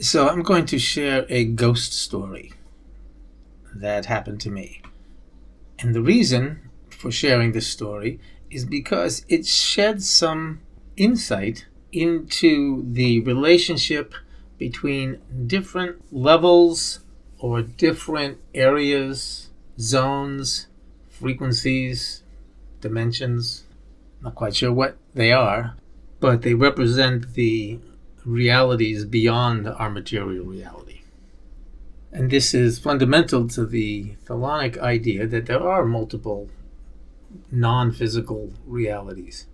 So I'm going to share a ghost story that happened to me. And the reason for sharing this story is because it sheds some insight into the relationship between different levels or different areas, zones, frequencies, dimensions. Not quite sure what they are, but they represent the realities beyond our material reality. And this is fundamental to the Thelonic idea that there are multiple non-physical realities.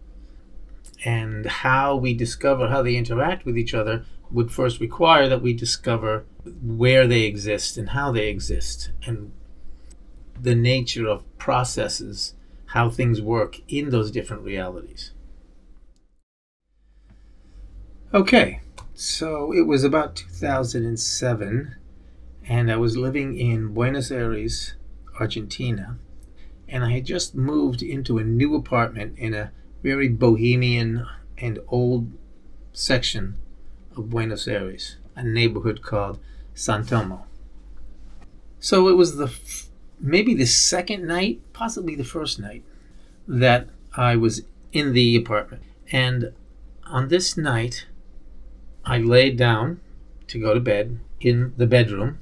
And how we discover how they interact with each other would first require that we discover where they exist and how they exist, and the nature of processes, how things work in those different realities. Okay, so it was about 2007, and I was living in Buenos Aires, Argentina, and I had just moved into a new apartment in a very bohemian and old section of Buenos Aires, a neighborhood called San Telmo. So it was maybe the second night, possibly the first night, that I was in the apartment. And on this night, I laid down to go to bed in the bedroom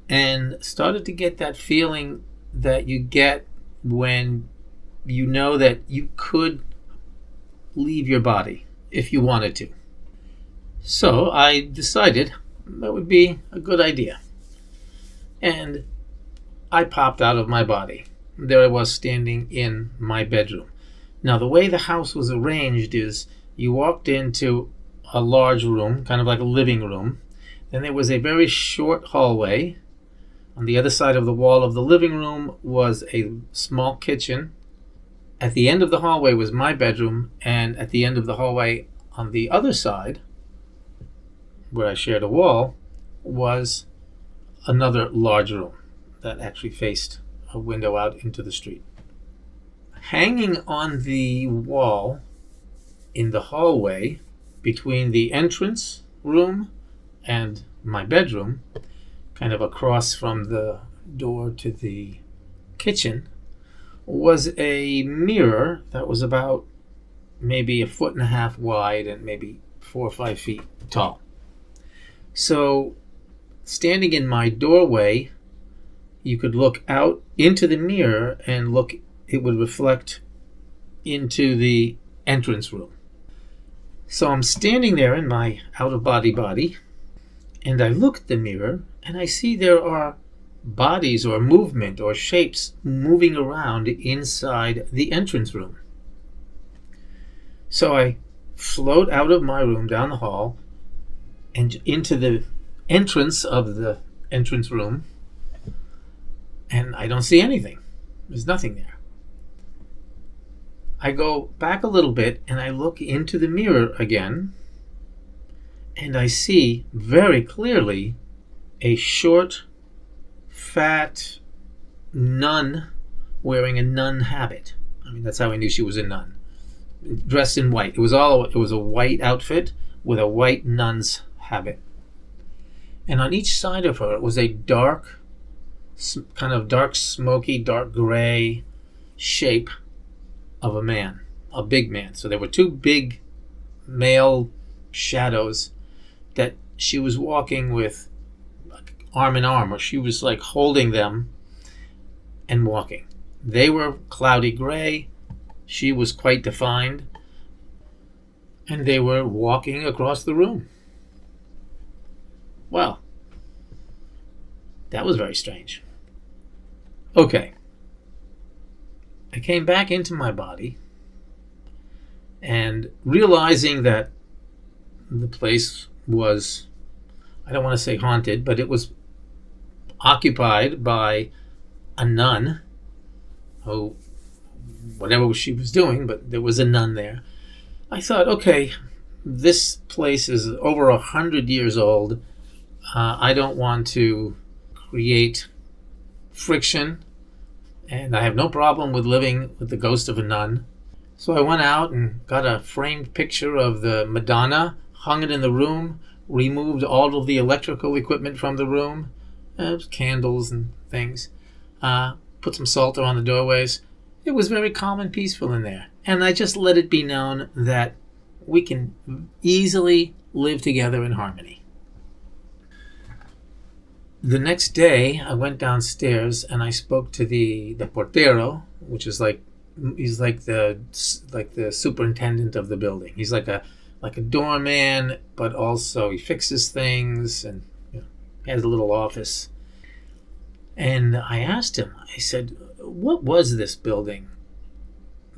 and started to get that feeling that you get when you know that you could leave your body if you wanted to. So I decided that would be a good idea. And I popped out of my body. There I was standing in my bedroom. Now, the way the house was arranged is you walked into a large room, kind of like a living room. Then there was a very short hallway. On the other side of the wall of the living room was a small kitchen. At the end of the hallway was my bedroom, and at the end of the hallway on the other side, where I shared a wall, was another large room that actually faced a window out into the street. Hanging on the wall in the hallway between the entrance room and my bedroom, kind of across from the door to the kitchen, was a mirror that was about maybe 1.5 feet wide and maybe 4 or 5 feet tall. So, standing in my doorway, you could look out into the mirror and it would reflect into the entrance room. So I'm standing there in my out-of-body body, and I look at the mirror, and I see there are bodies or movement or shapes moving around inside the entrance room. So I float out of my room down the hall and into the entrance of the entrance room, and I don't see anything. There's nothing there. I go back a little bit and I look into the mirror again, and I see very clearly a short, fat nun wearing a nun habit. I mean, that's how I knew she was a nun. Dressed in white. It was a white outfit with a white nun's habit. And on each side of her was a dark, kind of dark, smoky, dark gray shape of a man, a big man. So there were two big male shadows that she was walking with, like, arm in arm, or she was like holding them and walking. They were cloudy gray. She was quite defined. And they were walking across the room. Well, that was very strange. Okay. I came back into my body, and realizing that the place was, I don't want to say haunted, but it was occupied by a nun who, whatever she was doing, but there was a nun there. I thought, okay, this place is over 100 years old. I don't want to create friction, and I have no problem with living with the ghost of a nun. So I went out and got a framed picture of the Madonna, hung it in the room, removed all of the electrical equipment from the room, candles and things, put some salt around the doorways. It was very calm and peaceful in there. And I just let it be known that we can easily live together in harmony. The next day, I went downstairs and I spoke to the portero, which is he's like the superintendent of the building. He's like a doorman, but also he fixes things and he has a little office. And I asked him, I said, what was this building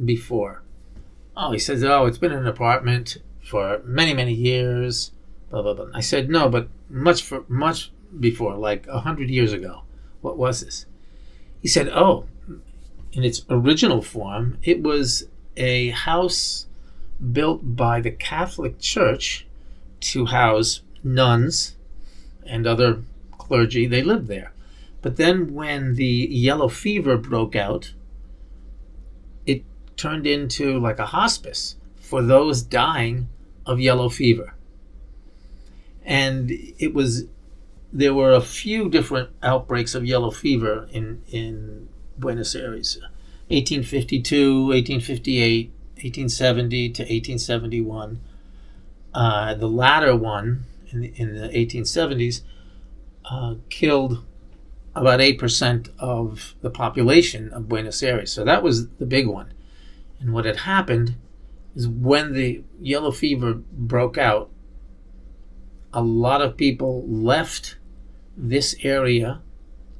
before? Oh, he says, it's been an apartment for many, many years, blah, blah, blah. I said, no, but much before, like 100 years ago. What was this? He said, in its original form, it was a house built by the Catholic Church to house nuns and other clergy. They lived there. But then when the yellow fever broke out, it turned into like a hospice for those dying of yellow fever. And there were a few different outbreaks of yellow fever in Buenos Aires. 1852, 1858, 1870 to 1871. The latter one in the 1870s killed about 8% of the population of Buenos Aires. So that was the big one. And what had happened is when the yellow fever broke out, a lot of people left this area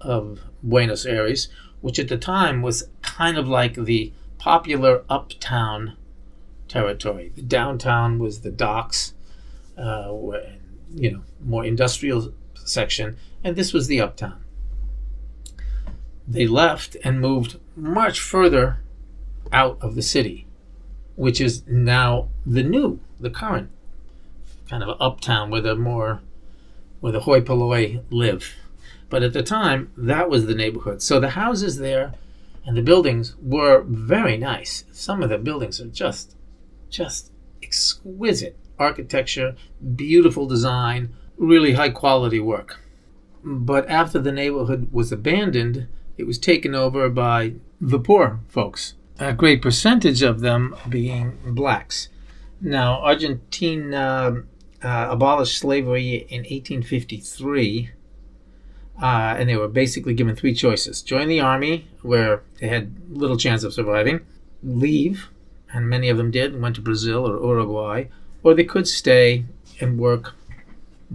of Buenos Aires, which at the time was kind of like the popular uptown territory. The downtown was the docks, more industrial section, and this was the uptown. They left and moved much further out of the city, which is now the current kind of uptown where the hoi polloi live. But at the time, that was the neighborhood. So the houses there and the buildings were very nice. Some of the buildings are just exquisite architecture, beautiful design, really high quality work. But after the neighborhood was abandoned, it was taken over by the poor folks, a great percentage of them being blacks. Now, Argentina abolished slavery in 1853, and they were basically given three choices. Join the army, where they had little chance of surviving, leave, and many of them did and went to Brazil or Uruguay, or they could stay and work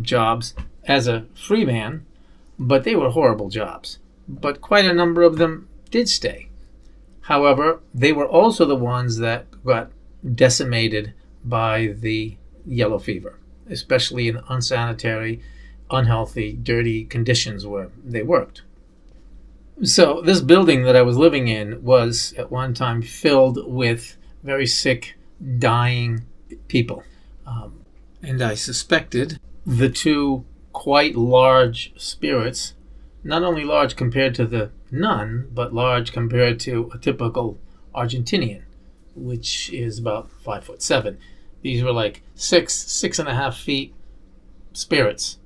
jobs as a free man, but they were horrible jobs. But quite a number of them did stay. However, they were also the ones that got decimated by the yellow fever, especially in unsanitary, unhealthy, dirty conditions where they worked. So this building that I was living in was at one time filled with very sick, dying people. And I suspected the two quite large spirits, not only large compared to the nun, but large compared to a typical Argentinian, which is about 5'7". These were like 6.5 feet spirits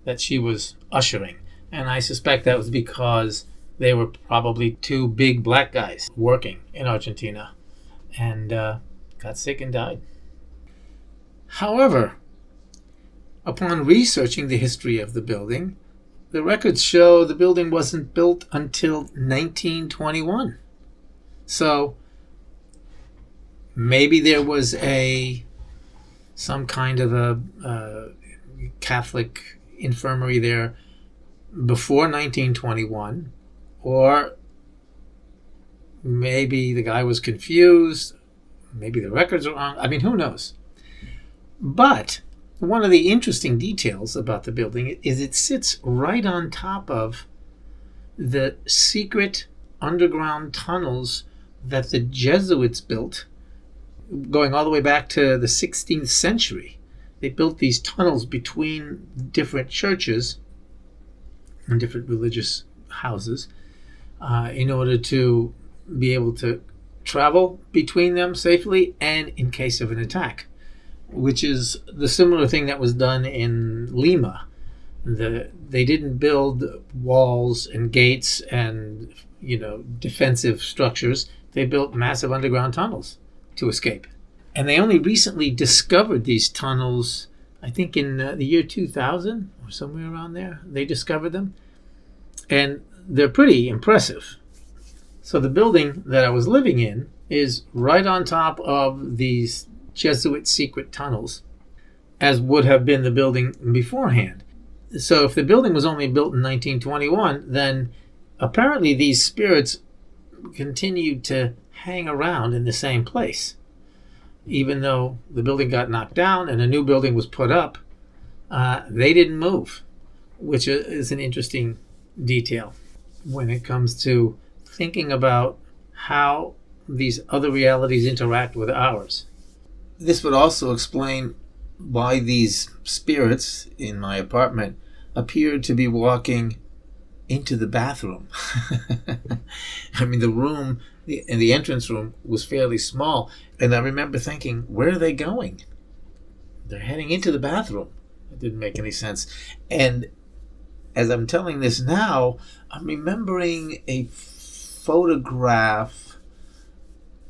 that she was ushering. And I suspect that was because they were probably two big black guys working in Argentina and got sick and died. However, upon researching the history of the building, the records show the building wasn't built until 1921. So maybe there was some kind of a Catholic infirmary there before 1921, or maybe the guy was confused, maybe the records are wrong. I mean, who knows? But one of the interesting details about the building is it sits right on top of the secret underground tunnels that the Jesuits built going all the way back to the 16th century. They built these tunnels between different churches and different religious houses in order to be able to travel between them safely and in case of an attack. which is the similar thing that was done in Lima. They didn't build walls and gates and defensive structures. They built massive underground tunnels to escape. And they only recently discovered these tunnels, I think in the year 2000 or somewhere around there. They discovered them. And they're pretty impressive. So the building that I was living in is right on top of these Jesuit secret tunnels, as would have been the building beforehand. So if the building was only built in 1921, then apparently these spirits continued to hang around in the same place. Even though the building got knocked down and a new building was put up, they didn't move, which is an interesting detail when it comes to thinking about how these other realities interact with ours. This would also explain why these spirits in my apartment appeared to be walking into the bathroom. I mean, the room, the entrance room was fairly small, and I remember thinking, where are they going? They're heading into the bathroom. It didn't make any sense. And as I'm telling this now, I'm remembering a photograph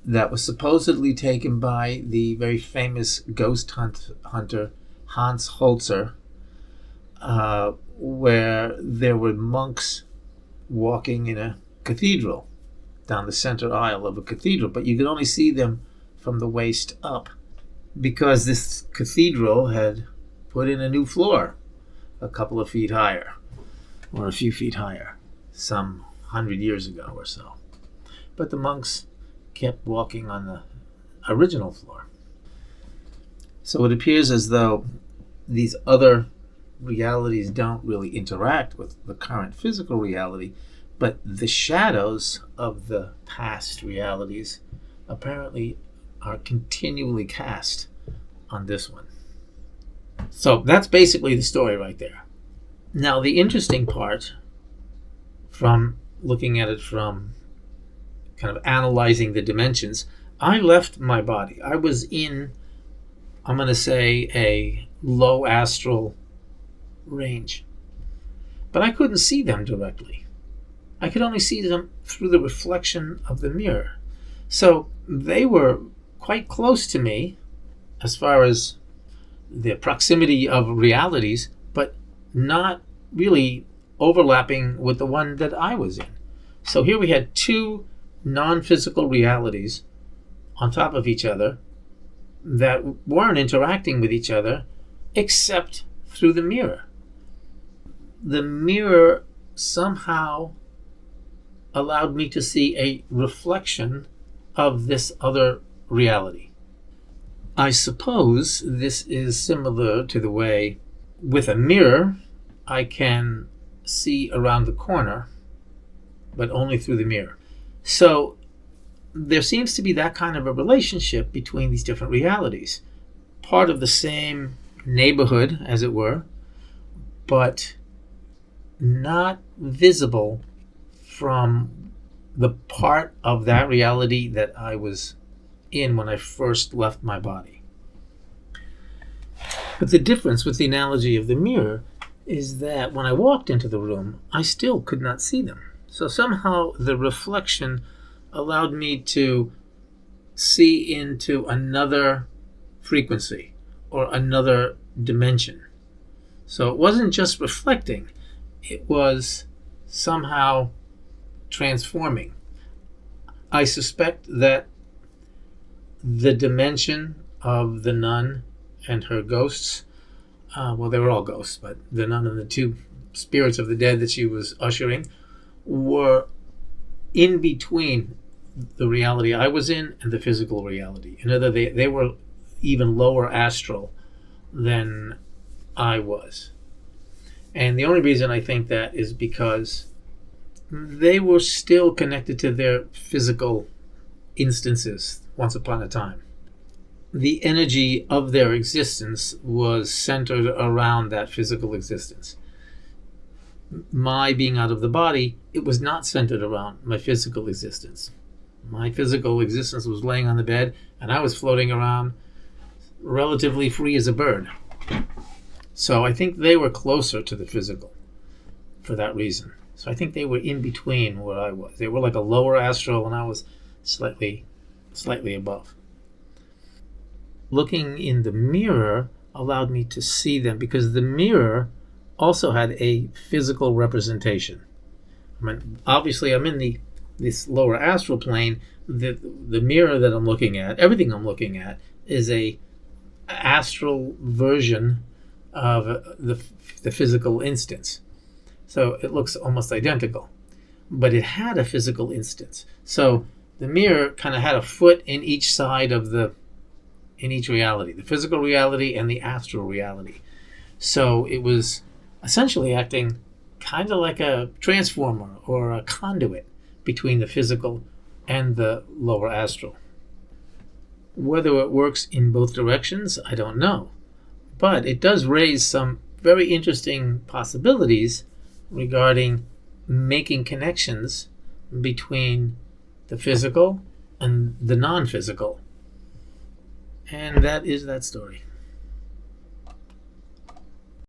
that was supposedly taken by the very famous ghost hunter Hans Holzer, where there were monks walking in a cathedral, down the center aisle of a cathedral, but you could only see them from the waist up because this cathedral had put in a new floor a couple of feet higher, or a few feet higher, some 100 years ago or so. But the monks kept walking on the original floor. So it appears as though these other realities don't really interact with the current physical reality, but the shadows of the past realities apparently are continually cast on this one. So that's basically the story right there. Now, the interesting part from looking at it from kind of analyzing the dimensions, I left my body. I was in, I'm going to say, a low astral range. But I couldn't see them directly. I could only see them through the reflection of the mirror. So they were quite close to me as far as the proximity of realities, but not really overlapping with the one that I was in. So here we had two non-physical realities on top of each other that weren't interacting with each other except through the mirror. The mirror somehow allowed me to see a reflection of this other reality. I suppose this is similar to the way with a mirror I can see around the corner, but only through the mirror. So there seems to be that kind of a relationship between these different realities. Part of the same neighborhood, as it were, but not visible from the part of that reality that I was in when I first left my body. But the difference with the analogy of the mirror is that when I walked into the room, I still could not see them. So somehow the reflection allowed me to see into another frequency or another dimension. So it wasn't just reflecting, it was somehow transforming. I suspect that the dimension of the nun and her ghosts, well, they were all ghosts, but the nun and the two spirits of the dead that she was ushering were in between the reality I was in and the physical reality. In other words, they were even lower astral than I was. And the only reason I think that is because they were still connected to their physical instances once upon a time. The energy of their existence was centered around that physical existence. My being out of the body, it was not centered around my physical existence. My physical existence was laying on the bed, and I was floating around relatively free as a bird. So I think they were closer to the physical for that reason. So I think they were in between where I was. They were like a lower astral, and I was slightly above. Looking in the mirror allowed me to see them because the mirror also had a physical representation. I mean, obviously, I'm in this lower astral plane. The mirror that I'm looking at, everything I'm looking at, is a astral version of the physical instance. So it looks almost identical, but it had a physical instance. So the mirror kind of had a foot in each side of in each reality, the physical reality and the astral reality. So it was essentially acting kind of like a transformer or a conduit between the physical and the lower astral. Whether it works in both directions, I don't know. But it does raise some very interesting possibilities regarding making connections between the physical and the non-physical. And that is that story.